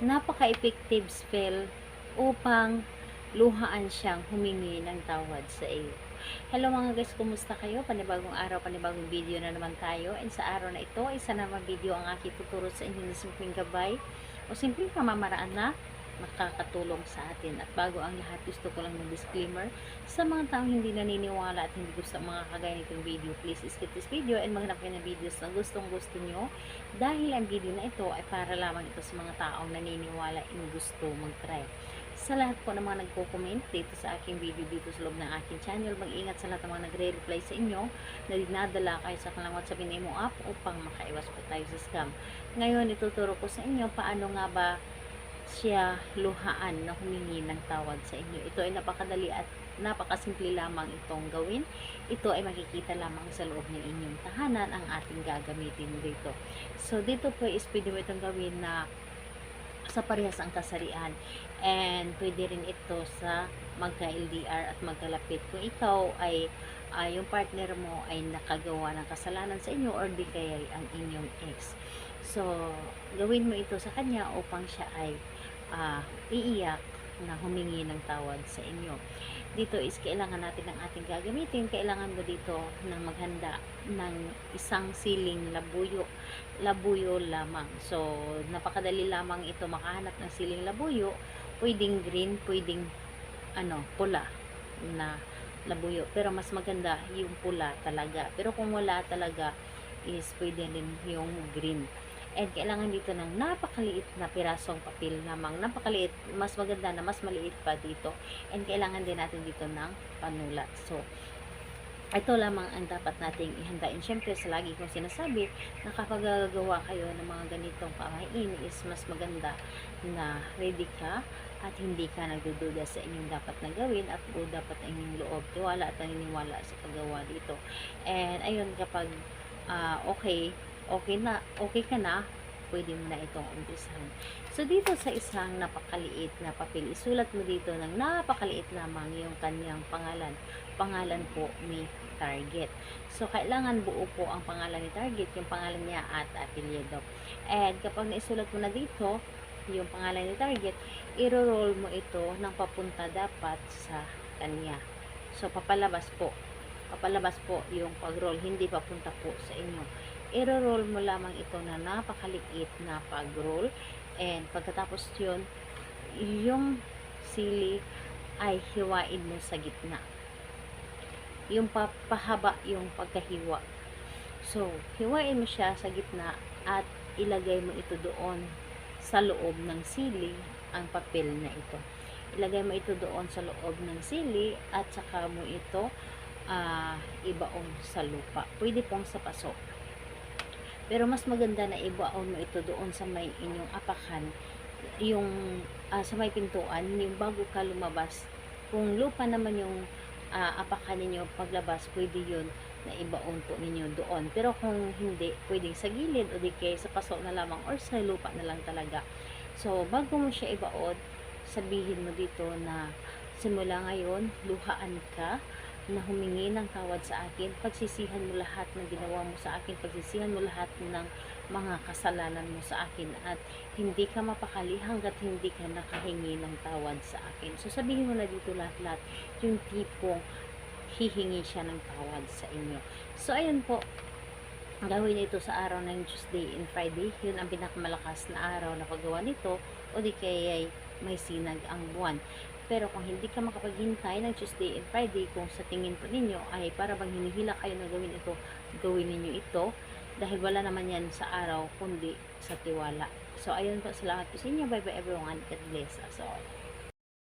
napaka-effective spell upang luhaan siyang humingi ng tawad sa iyo. Hello mga guys, kumusta kayo? Panibagong araw, panibagong video na naman tayo. And sa araw na ito, isa naman video ang aking tuturo sa inyo ng simpleng gabay o simpleng pamamaraan na makakatulong sa atin. At bago ang lahat, gusto ko lang mag-disclaimer sa mga taong hindi naniniwala at hindi gusto mga kagaya nitong video. Please skip this video and maghanap kayo ng videos na gustong-gusto nyo dahil ang video na ito ay para lamang ito sa mga taong naniniwala and gusto mag-try. Sa lahat po ng mga nagko-comment dito sa aking video dito sa loob ng aking channel, mag-ingat sa lahat ng mga nagre-reply sa inyo na dinadala kayo sa kanilang WhatsApp Imo app upang makaiwas po tayo sa scam. Ngayon, ituturo ko sa inyo paano nga ba siya luhaan na humingi ng tawad sa inyo. Ito ay napakadali at napakasimple lamang itong gawin. Ito ay makikita lamang sa loob ng inyong tahanan ang ating gagamitin dito. So, dito po is pwede mo itong gawin na sa parehas ang kasarian, and pwede rin ito sa magka-LDR at magkalapit. Kung ikaw ay yung partner mo ay nakagawa ng kasalanan sa inyo or di kaya ang inyong ex. So, gawin mo ito sa kanya upang siya ay iiyak na humingi ng tawad sa inyo. Dito is kailangan natin ng ating gagamitin. Kailangan mo dito ng maghanda ng isang siling labuyo lamang. So, napakadali lamang ito makahanap ng siling labuyo. Pwedeng green, pwedeng pula na labuyo. Pero mas maganda yung pula talaga. Pero kung wala talaga is pwede rin yung green. And kailangan dito ng napakaliit na pirasong papel lamang. Napakaliit. Mas maganda na mas maliit pa dito. And kailangan din natin dito ng panulat. So, ito lamang ang dapat nating ihandain. Siyempre, sa lagi kong sinasabi na kapag gagawa kayo ng mga ganitong pamahiin is mas maganda na ready ka at hindi ka nagdududa sa inyong dapat na gawin at o dapat ang inyong loob, tiwala at naniniwala sa paggawa dito. And ayun, kapag okay ka na, pwede mo na itong umpisahan. So, dito sa isang napakaliit na papel, isulat mo dito ng napakaliit lamang yung kanyang pangalan. Pangalan po ni Target. So, kailangan buo po ang pangalan ni Target, yung pangalan niya at apelyido. And kapag naisulat mo na dito, yung pangalan ni Target, iro-roll mo ito ng papunta dapat sa kanya. So, papalabas po yung pag-roll, hindi papunta po sa inyo. I-roll mo lamang ito na napakaliit na pag-roll, and pagkatapos yun, yung sili ay hiwain mo sa gitna. Yung papahaba yung pagkahiwa. So, hiwain mo siya sa gitna at ilagay mo ito doon sa loob ng sili, ang papel na ito. Ilagay mo ito doon sa loob ng sili at saka mo ito ibaon sa lupa. Pwede pong sa paso. Pero mas maganda na ibaon mo ito doon sa may inyong apakan, yung sa may pintuan, yung bago ka lumabas. Kung lupa naman yung apakan ninyo paglabas, pwede yun na ibaon po ninyo doon. Pero kung hindi, pwedeng sa gilid o di kaya sa paso na lamang or sa lupa na lang talaga. So, bago mo siya ibaon, sabihin mo dito na simula ngayon, luhaan ka na humingi ng tawad sa akin. Pagsisihan mo lahat ng ginawa mo sa akin. Pagsisihan mo lahat ng mga kasalanan mo sa akin. At hindi ka mapakali hanggat hindi ka nakahingi ng tawad sa akin. So, sabihin mo na dito lahat-lahat yung tipong hihingi siya ng tawad sa inyo. So, ayun po. Gawin ito sa araw ng Tuesday and Friday. Yun ang pinakamalakas na araw na paggawa nito. O di kaya may sinag ang buwan. Pero kung hindi ka makapaghintay ng Tuesday and Friday, kung sa tingin po ninyo ay para bang hinihila kayo na gawin ito, gawin ninyo ito. Dahil wala naman yan sa araw, kundi sa tiwala. So, ayun po, salamat po sa inyo. Bye bye everyone. God bless us all.